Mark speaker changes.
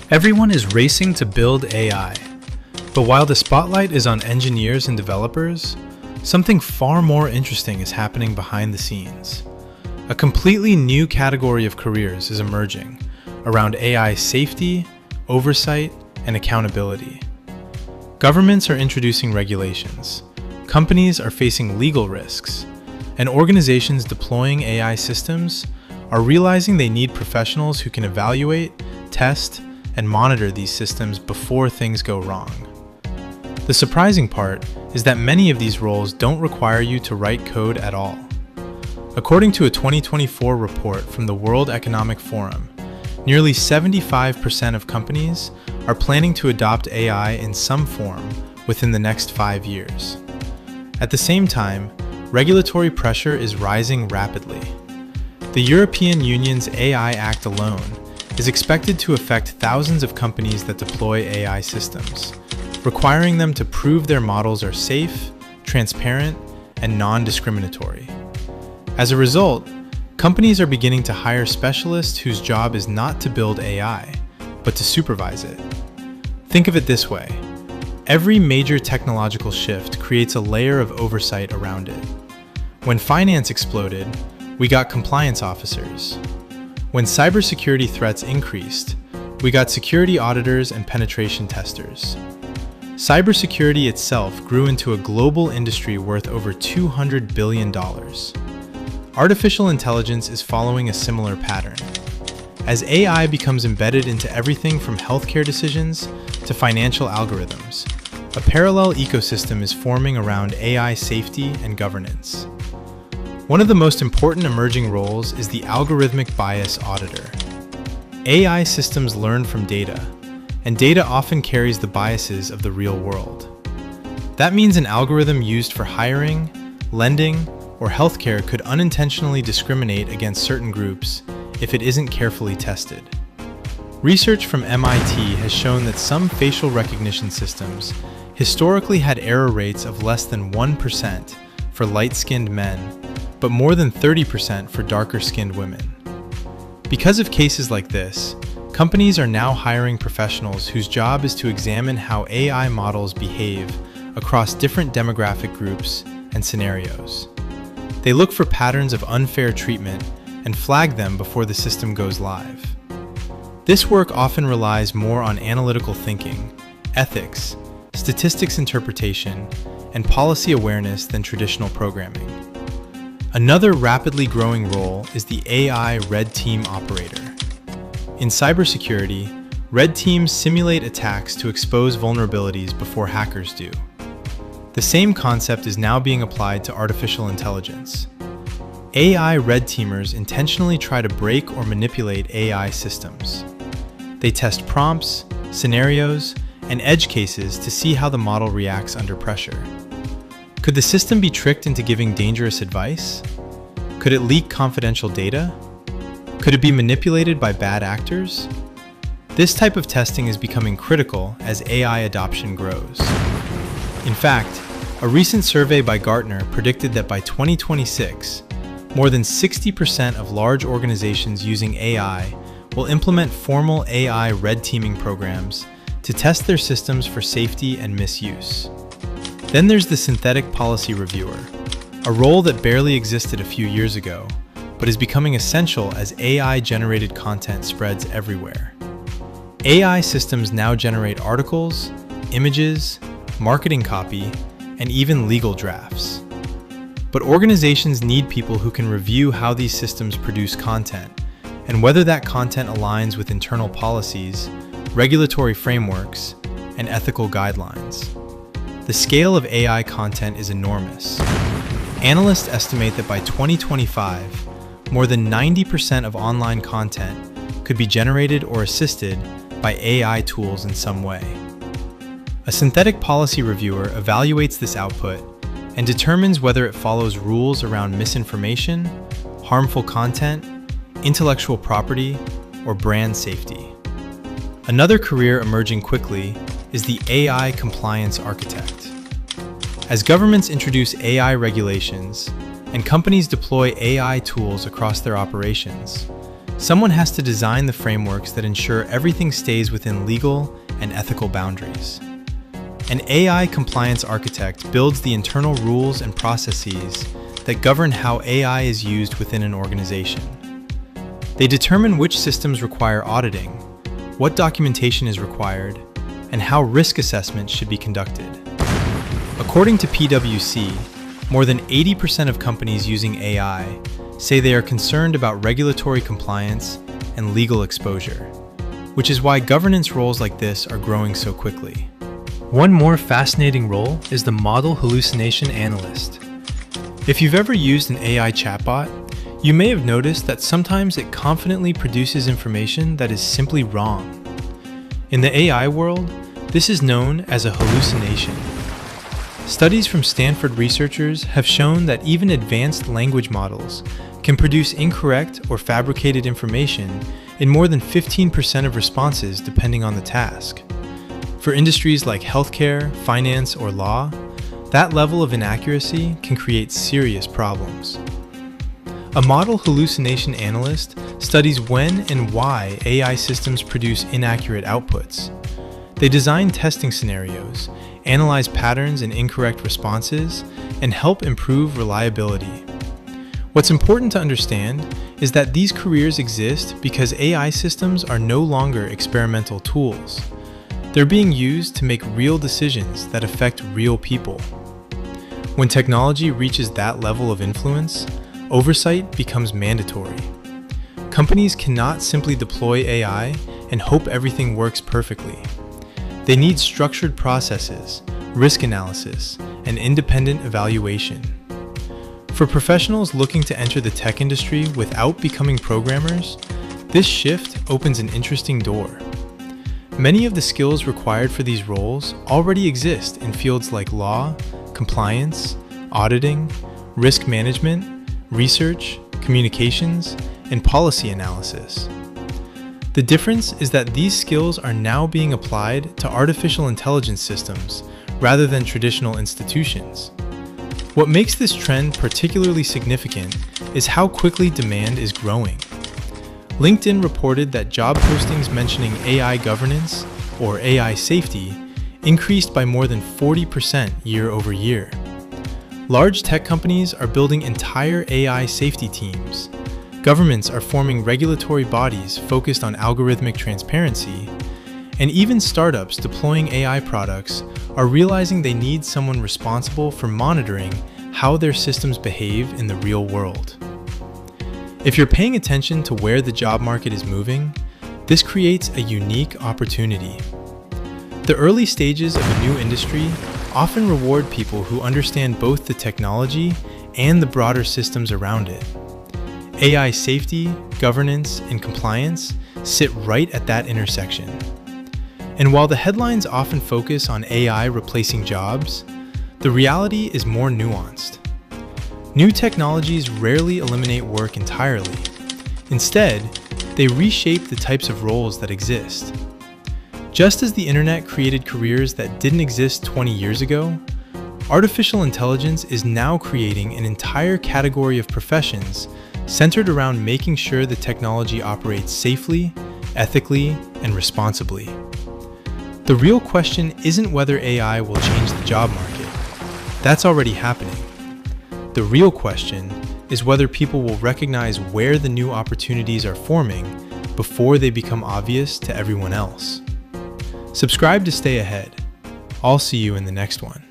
Speaker 1: Everyone is racing to build AI, but while the spotlight is on engineers and developers, something far more interesting is happening behind the scenes. A completely new category of careers is emerging around AI safety, oversight, and accountability. Governments are introducing regulations, companies are facing legal risks, and organizations deploying AI systems are realizing they need professionals who can evaluate, test, and monitor these systems before things go wrong. The surprising part is that many of these roles don't require you to write code at all. According to a 2024 report from the World Economic Forum, nearly 75% of companies are planning to adopt AI in some form within the next 5 years. At the same time, regulatory pressure is rising rapidly. The European Union's AI Act alone is expected to affect thousands of companies that deploy AI systems, requiring them to prove their models are safe, transparent, and non-discriminatory. As a result, companies are beginning to hire specialists whose job is not to build AI, but to supervise it. Think of it this way: every major technological shift creates a layer of oversight around it. When finance exploded, we got compliance officers. When cybersecurity threats increased, we got security auditors and penetration testers. Cybersecurity itself grew into a global industry worth over $200 billion. Artificial intelligence is following a similar pattern. As AI becomes embedded into everything from healthcare decisions to financial algorithms, a parallel ecosystem is forming around AI safety and governance. One of the most important emerging roles is the Algorithmic bias auditor. AI systems learn from data, and data often carries the biases of the real world. That means an algorithm used for hiring, lending, or healthcare could unintentionally discriminate against certain groups if it isn't carefully tested. Research from MIT has shown that some facial recognition systems historically had error rates of less than 1% for light-skinned men, but more than 30% for darker-skinned women. Because of cases like this, companies are now hiring professionals whose job is to examine how AI models behave across different demographic groups and scenarios. They look for patterns of unfair treatment and flag them before the system goes live. This work often relies more on analytical thinking, ethics, statistics interpretation, and policy awareness than traditional programming. Another rapidly growing role is the AI red team operator. In cybersecurity, red teams simulate attacks to expose vulnerabilities before hackers do. The same concept is now being applied to artificial intelligence. AI red teamers intentionally try to break or manipulate AI systems. They test prompts, scenarios, and edge cases to see how the model reacts under pressure. Could the system be tricked into giving dangerous advice? Could it leak confidential data? Could it be manipulated by bad actors? This type of testing is becoming critical as AI adoption grows. In fact, a recent survey by Gartner predicted that by 2026, more than 60% of large organizations using AI will implement formal AI red teaming programs to test their systems for safety and misuse. Then there's the synthetic policy reviewer, a role that barely existed a few years ago, but is becoming essential as AI-generated content spreads everywhere. AI systems now generate articles, images, marketing copy, and even legal drafts. But organizations need people who can review how these systems produce content and whether that content aligns with internal policies, regulatory frameworks, and ethical guidelines. The scale of AI content is enormous. Analysts estimate that by 2025, more than 90% of online content could be generated or assisted by AI tools in some way. A synthetic policy reviewer evaluates this output and determines whether it follows rules around misinformation, harmful content, intellectual property, or brand safety. Another career emerging quickly is the AI compliance architect. As governments introduce AI regulations and companies deploy AI tools across their operations, Someone has to design the frameworks that ensure everything stays within legal and ethical boundaries. An AI compliance architect builds the internal rules and processes that govern how AI is used within an organization. They determine which systems require auditing, what documentation is required, and how risk assessment should be conducted. According to PwC, more than 80% of companies using AI say they are concerned about regulatory compliance and legal exposure, which is why governance roles like this are growing so quickly. One more fascinating role is the Model Hallucination Analyst. If you've ever used an AI chatbot, you may have noticed that sometimes it confidently produces information that is simply wrong. In the AI world, this is known as a hallucination. Studies from Stanford researchers have shown that even advanced language models can produce incorrect or fabricated information in more than 15% of responses depending on the task. For industries like healthcare, finance, or law, that level of inaccuracy can create serious problems. A model hallucination analyst studies when and why AI systems produce inaccurate outputs. They design testing scenarios, analyze patterns in incorrect responses, and help improve reliability. What's important to understand is that these careers exist because AI systems are no longer experimental tools. They're being used to make real decisions that affect real people. When technology reaches that level of influence, oversight becomes mandatory. Companies cannot simply deploy AI and hope everything works perfectly. They need structured processes, risk analysis, and independent evaluation. For professionals looking to enter the tech industry without becoming programmers, this shift opens an interesting door. Many of the skills required for these roles already exist in fields like law, compliance, auditing, risk management, research, communications, and policy analysis. The difference is that these skills are now being applied to artificial intelligence systems rather than traditional institutions. What makes this trend particularly significant is how quickly demand is growing. LinkedIn reported that job postings mentioning AI governance, or AI safety, increased by more than 40% year over year. Large tech companies are building entire AI safety teams. Governments are forming regulatory bodies focused on algorithmic transparency, and even startups deploying AI products are realizing they need someone responsible for monitoring how their systems behave in the real world. If you're paying attention to where the job market is moving, this creates a unique opportunity. The early stages of a new industry often reward people who understand both the technology and the broader systems around it. AI safety, governance, and compliance sit right at that intersection. And while the headlines often focus on AI replacing jobs, the reality is more nuanced. New technologies rarely eliminate work entirely. Instead, they reshape the types of roles that exist. Just as the internet created careers that didn't exist 20 years ago, artificial intelligence is now creating an entire category of professions centered around making sure the technology operates safely, ethically, and responsibly. The real question isn't whether AI will change the job market. That's already happening. The real question is whether people will recognize where the new opportunities are forming before they become obvious to everyone else. Subscribe to stay ahead. I'll see you in the next one.